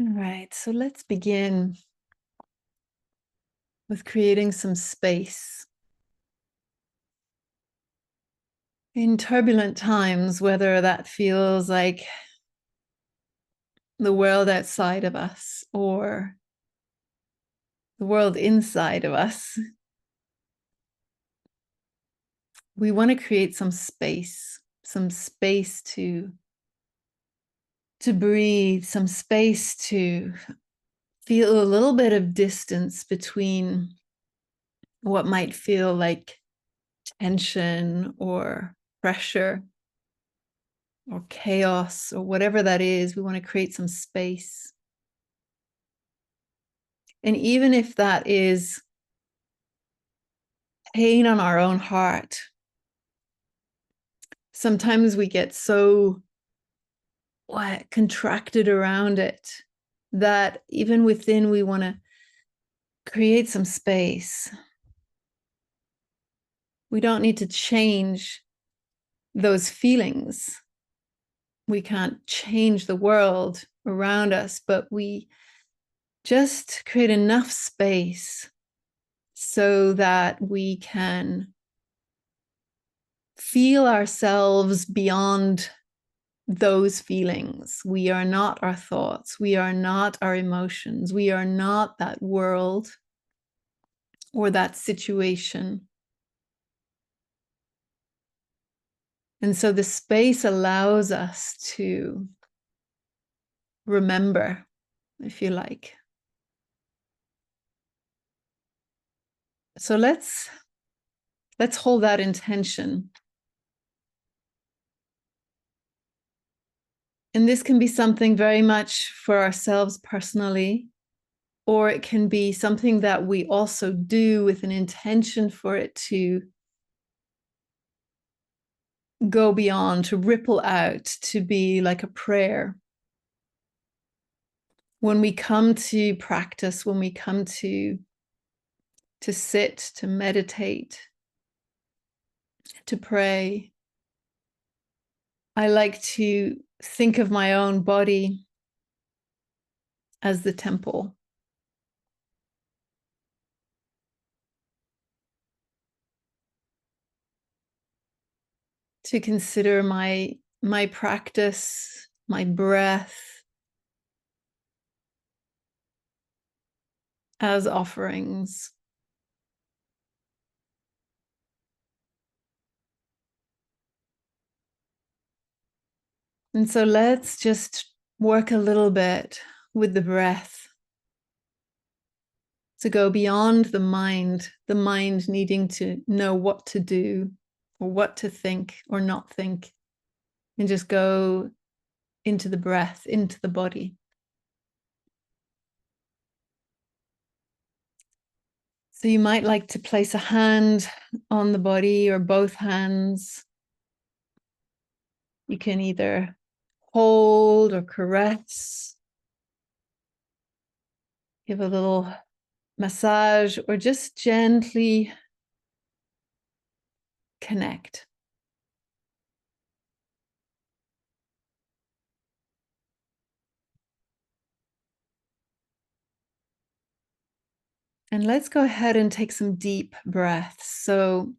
All right, so let's begin with creating some space. In turbulent times, whether that feels like the world outside of us or the world inside of us, we want to create some space to breathe, some space to feel a little bit of distance between what might feel like tension or pressure or chaos or whatever that is. We want to create some space. And even if that is pain on our own heart, sometimes we get so contracted around it that even within we want to create some space. We don't need to change those feelings. We can't change the world around us, but we just create enough space so that we can feel ourselves beyond those feelings. We are not our thoughts. We are not our emotions. We are not that world or that situation. And so the space allows us to remember, if you like. So let's hold that intention. And this can be something very much for ourselves personally, or it can be something that we also do with an intention for it to go beyond, to ripple out, to be like a prayer. When we come to practice, when we come to sit, to meditate, to pray, I like to think of my own body as the temple. To consider my practice, my breath, as offerings. And so let's just work a little bit with the breath to go beyond the mind needing to know what to do or what to think or not think, and just go into the breath, into the body. So you might like to place a hand on the body or both hands. You can either hold or caress, give a little massage, or just gently connect. And let's go ahead and take some deep breaths. So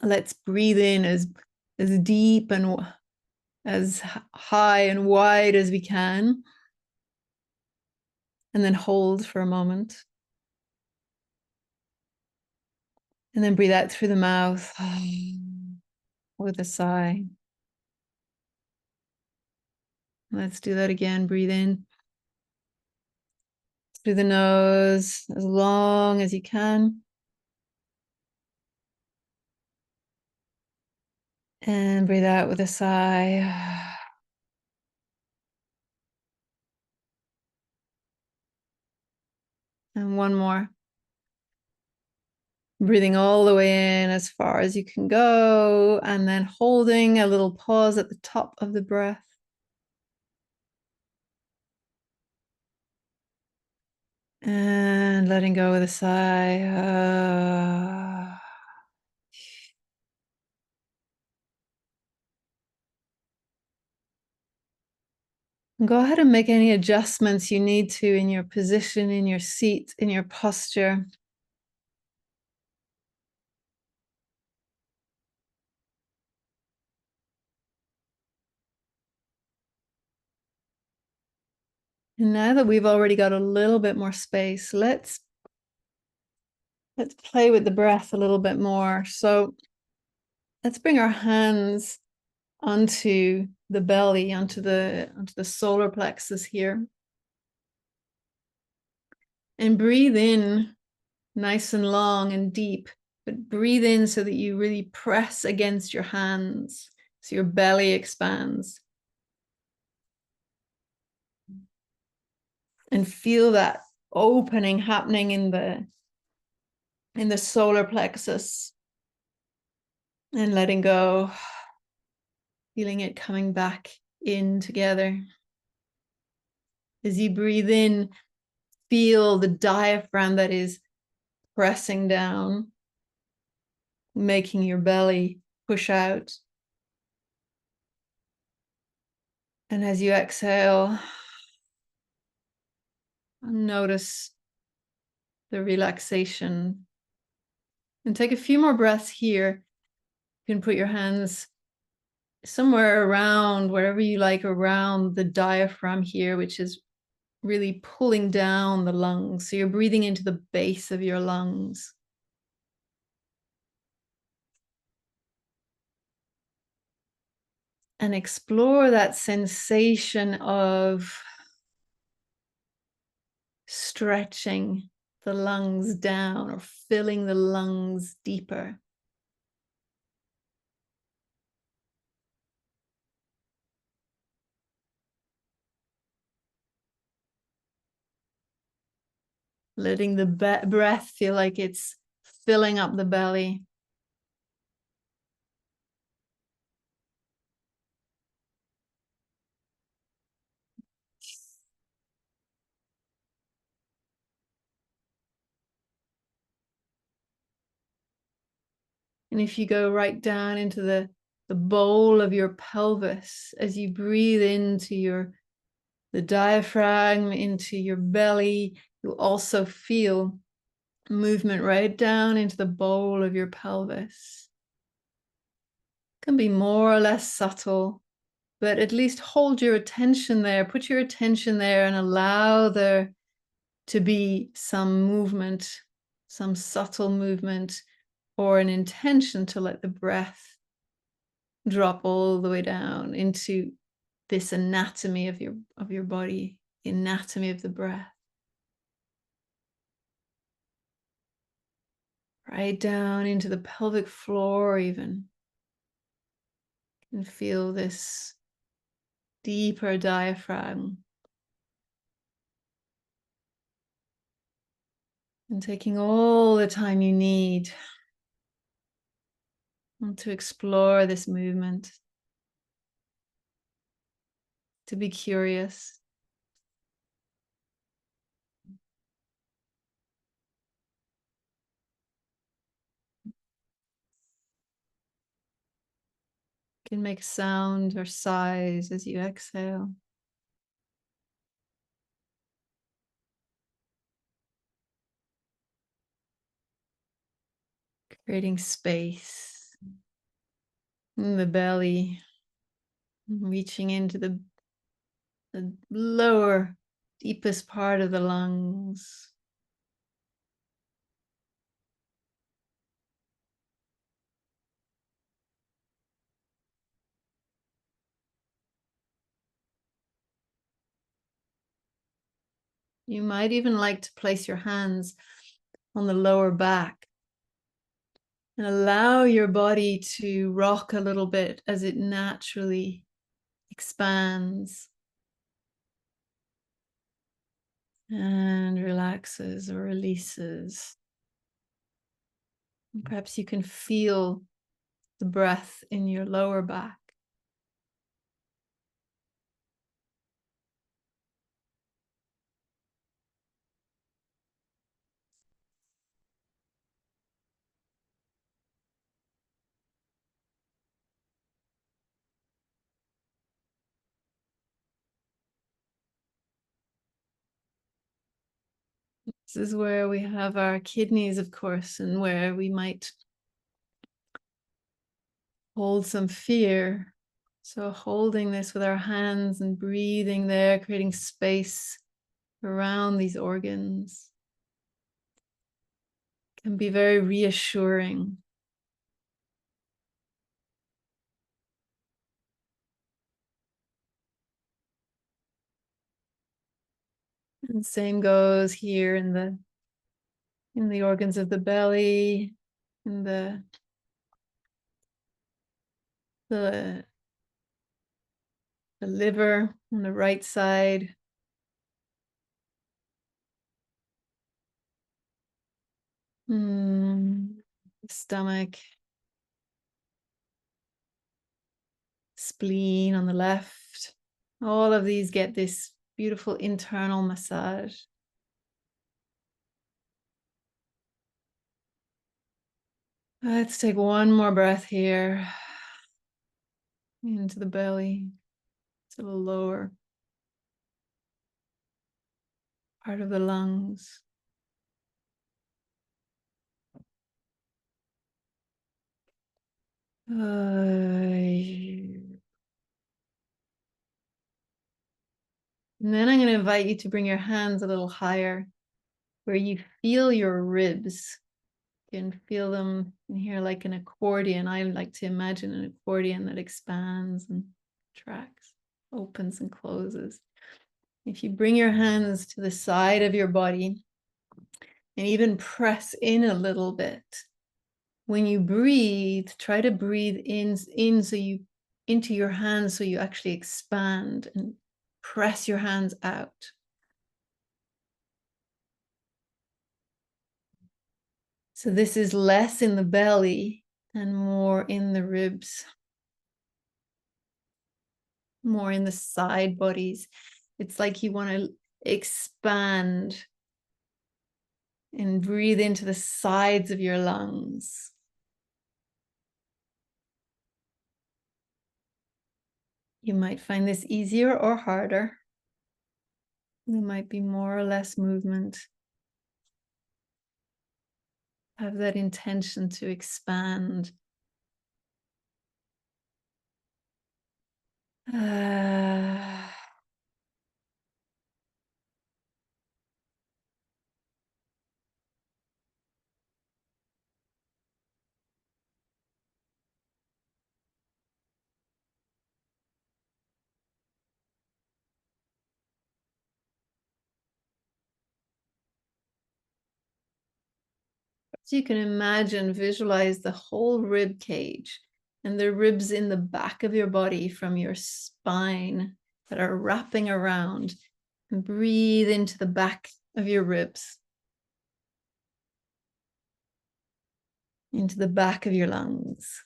let's breathe in as deep and as high and wide as we can. And then hold for a moment. And then breathe out through the mouth with a sigh. Let's do that again. Breathe in through the nose as long as you can. And breathe out with a sigh. And one more. Breathing all the way in as far as you can go, and then holding a little pause at the top of the breath. And letting go with a sigh. Go ahead and make any adjustments you need to in your position, in your seat, in your posture. And now that we've already got a little bit more space, let's play with the breath a little bit more. So let's bring our hands onto the belly, onto the solar plexus here. And breathe in nice and long and deep, but breathe in so that you really press against your hands, so your belly expands. And feel that opening happening in the solar plexus, and letting go, feeling it coming back in together. As you breathe in, feel the diaphragm that is pressing down, making your belly push out. And as you exhale, notice the relaxation. And take a few more breaths here. You can put your hands somewhere around, wherever you like, around the diaphragm here, which is really pulling down the lungs. So you're breathing into the base of your lungs. And explore that sensation of stretching the lungs down or filling the lungs deeper. Letting the breath feel like it's filling up the belly. And if you go right down into the bowl of your pelvis, as you breathe into the diaphragm, into your belly, you'll also feel movement right down into the bowl of your pelvis. It can be more or less subtle, but at least hold your attention there, put your attention there, and allow there to be some movement, some subtle movement, or an intention to let the breath drop all the way down into this anatomy of your body, the anatomy of the breath. Right down into the pelvic floor even. And feel this deeper diaphragm. And taking all the time you need to explore this movement, to be curious. You can make sound or sighs as you exhale. Creating space in the belly, reaching into the lower, deepest part of the lungs. You might even like to place your hands on the lower back and allow your body to rock a little bit as it naturally expands and relaxes or releases. And perhaps you can feel the breath in your lower back. This is where we have our kidneys, of course, and where we might hold some fear. So holding this with our hands and breathing there, creating space around these organs can be very reassuring. And same goes here in the organs of the belly, in the liver on the right side. Stomach, spleen on the left. All of these get this beautiful internal massage. Let's take one more breath here into the belly, to the lower part of the lungs. And then I'm going to invite you to bring your hands a little higher where you feel your ribs. You can feel them in here like an accordion. I like to imagine an accordion that expands and contracts, opens and closes. If you bring your hands to the side of your body and even press in a little bit, when you breathe, try to breathe in so you into your hands so you actually expand and press your hands out. So this is less in the belly and more in the ribs, more in the side bodies. It's like you want to expand and breathe into the sides of your lungs. You might find this easier or harder. There might be more or less movement. Have that intention to expand. So you can imagine, visualize the whole rib cage and the ribs in the back of your body from your spine that are wrapping around, and breathe into the back of your ribs, into the back of your lungs.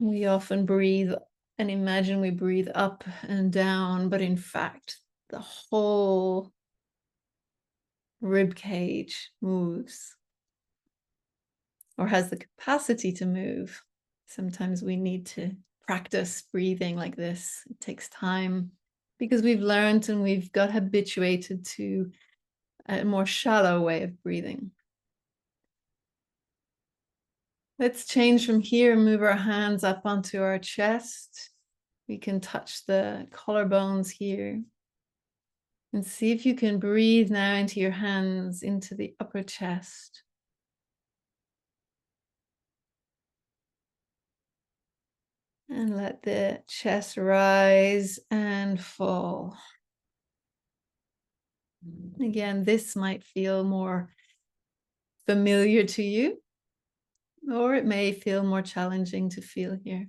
We often breathe and imagine we breathe up and down, but in fact, the whole rib cage moves or has the capacity to move. Sometimes we need to practice breathing like this. It takes time because we've learned and we've got habituated to a more shallow way of breathing. Let's change from here and move our hands up onto our chest. We can touch the collarbones here. And see if you can breathe now into your hands, into the upper chest. And let the chest rise and fall. Again, this might feel more familiar to you, or it may feel more challenging to feel here.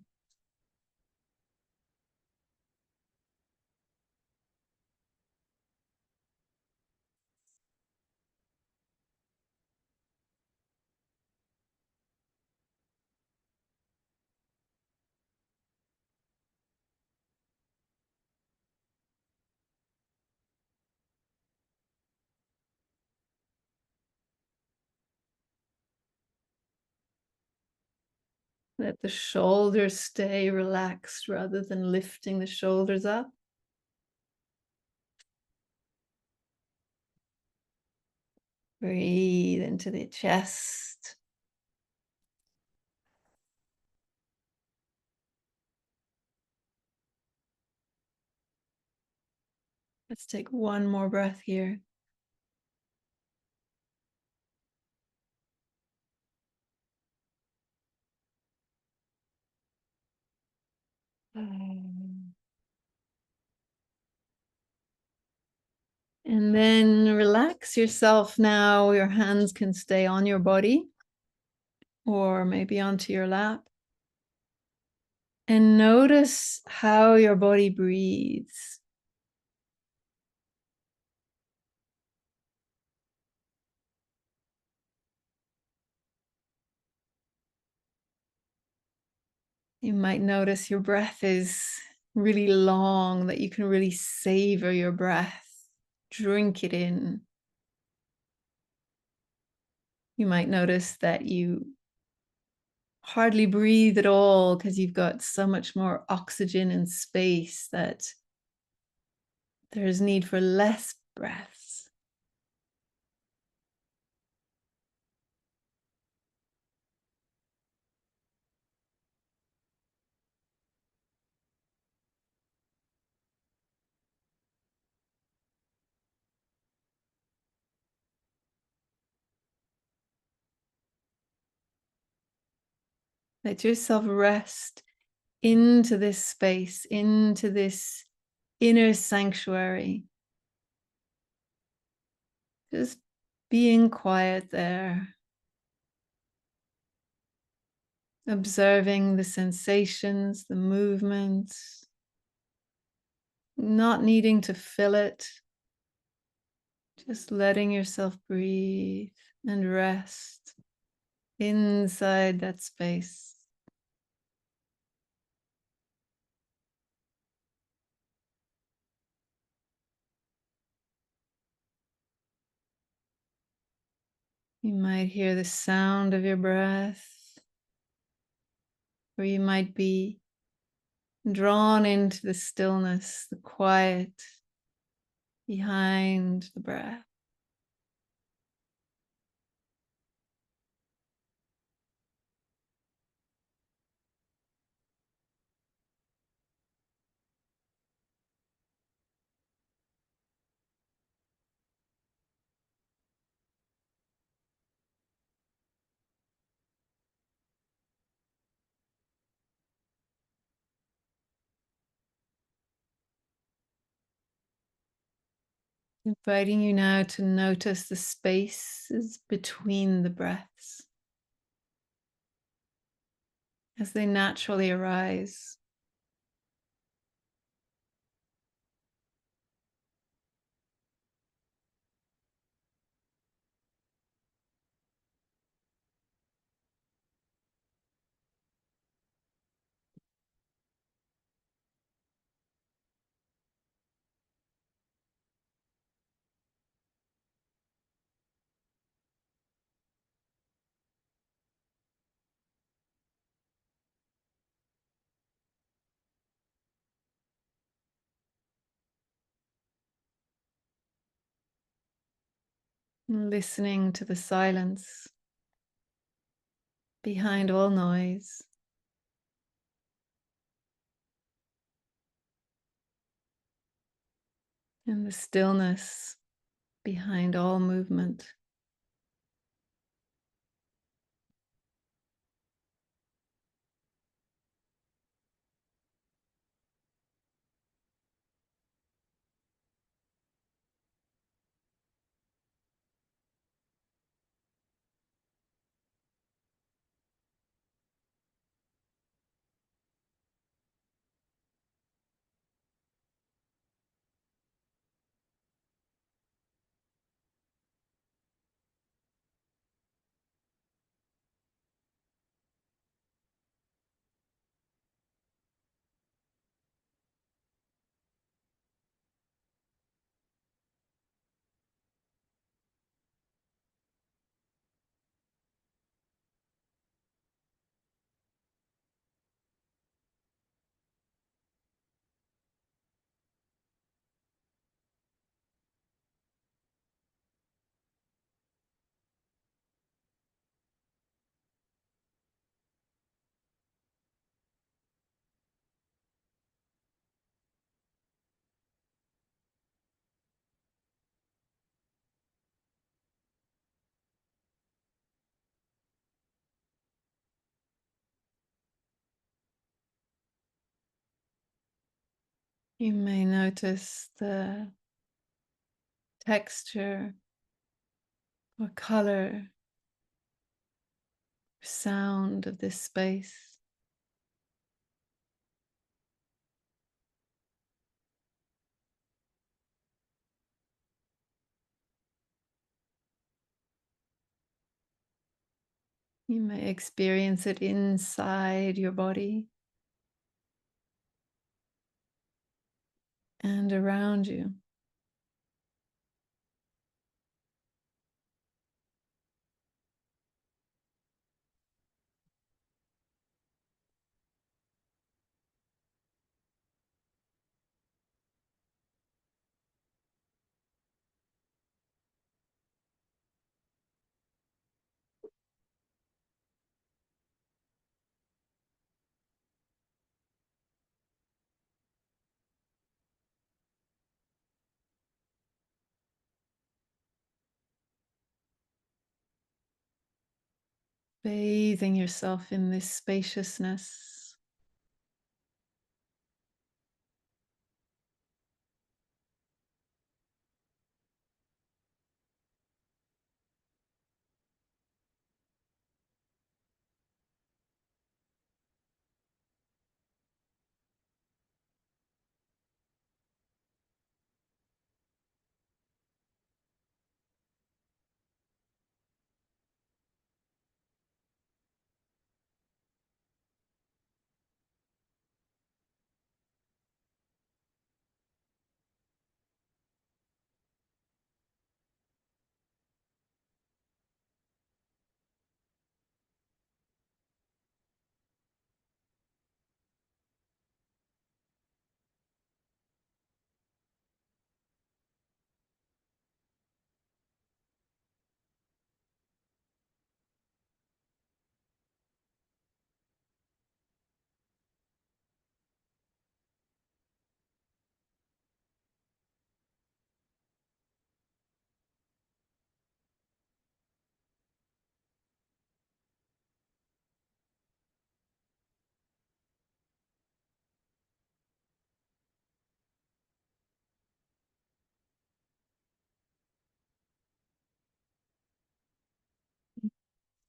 Let the shoulders stay relaxed rather than lifting the shoulders up. Breathe into the chest. Let's take one more breath here. And then relax yourself now. Your hands can stay on your body or maybe onto your lap. And notice how your body breathes. You might notice your breath is really long, that you can really savor your breath, drink it in. You might notice that you hardly breathe at all because you've got so much more oxygen and space that there's need for less breaths. Let yourself rest into this space, into this inner sanctuary. Just being quiet there, observing the sensations, the movements, not needing to fill it, just letting yourself breathe and rest inside that space. You might hear the sound of your breath, or you might be drawn into the stillness, the quiet behind the breath. Inviting you now to notice the spaces between the breaths as they naturally arise. Listening to the silence behind all noise. And the stillness behind all movement. You may notice the texture or color, sound of this space. You may experience it inside your body and around you. Bathing yourself in this spaciousness.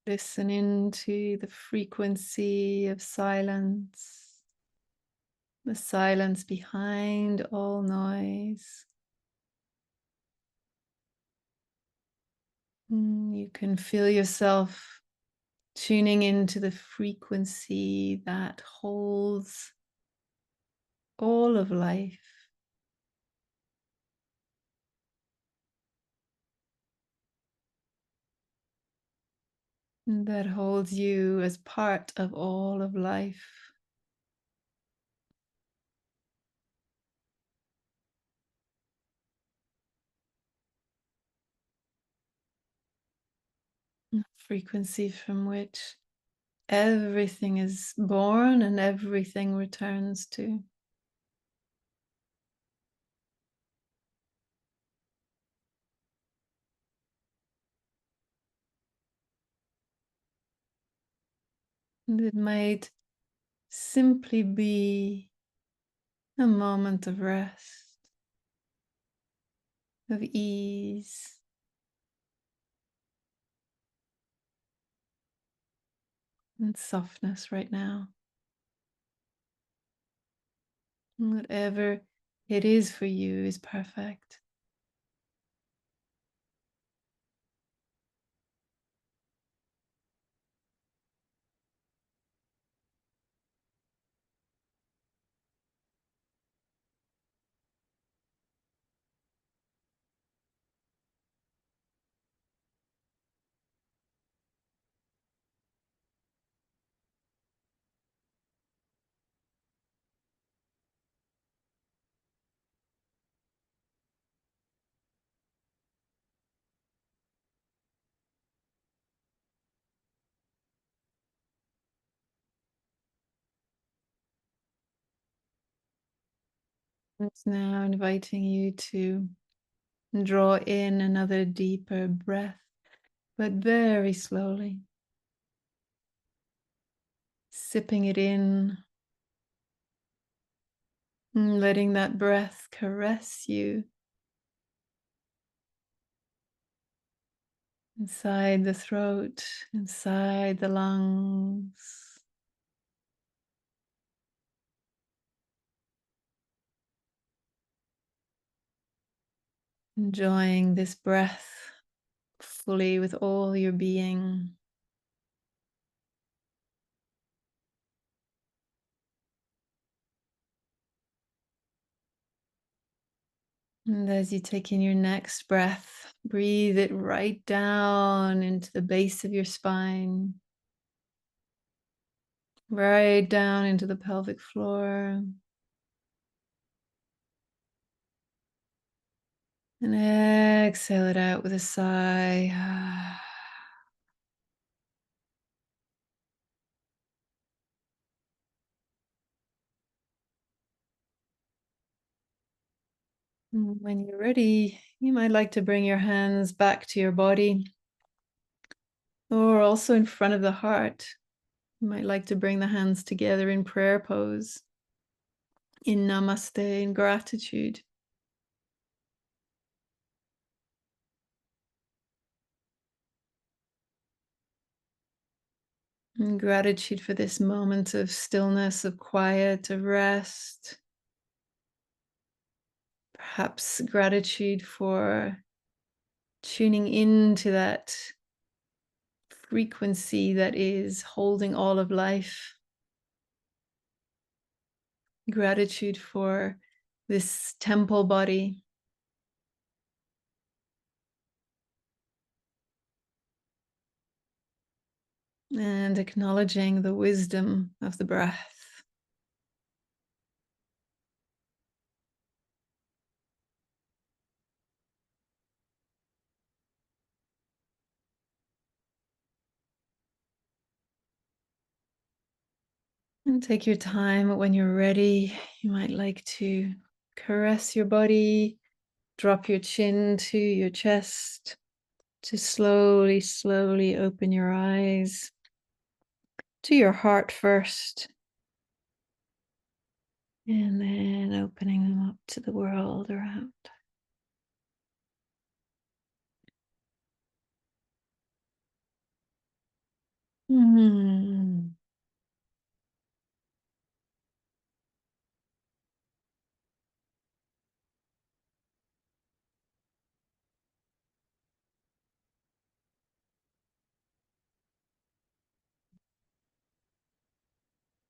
Listen into the frequency of silence, the silence behind all noise. You can feel yourself tuning into the frequency that holds all of life, that holds you as part of all of life. A frequency from which everything is born and everything returns to. And it might simply be a moment of rest, of ease, and softness right now. Whatever it is for you is perfect. It's now inviting you to draw in another deeper breath, but very slowly, sipping it in And letting that breath caress you inside the throat, inside the lungs. Enjoying this breath fully with all your being. And as you take in your next breath, breathe it right down into the base of your spine, right down into the pelvic floor. And exhale it out with a sigh. And when you're ready, you might like to bring your hands back to your body or also in front of the heart. You might like to bring the hands together in prayer pose, in namaste, in gratitude. In gratitude for this moment of stillness, of quiet, of rest. Perhaps gratitude for tuning into that frequency that is holding all of life. Gratitude for this temple body. And acknowledging the wisdom of the breath. And take your time. When you're ready, you might like to caress your body, drop your chin to your chest, to slowly, slowly open your eyes to your heart first, and then opening them up to the world around.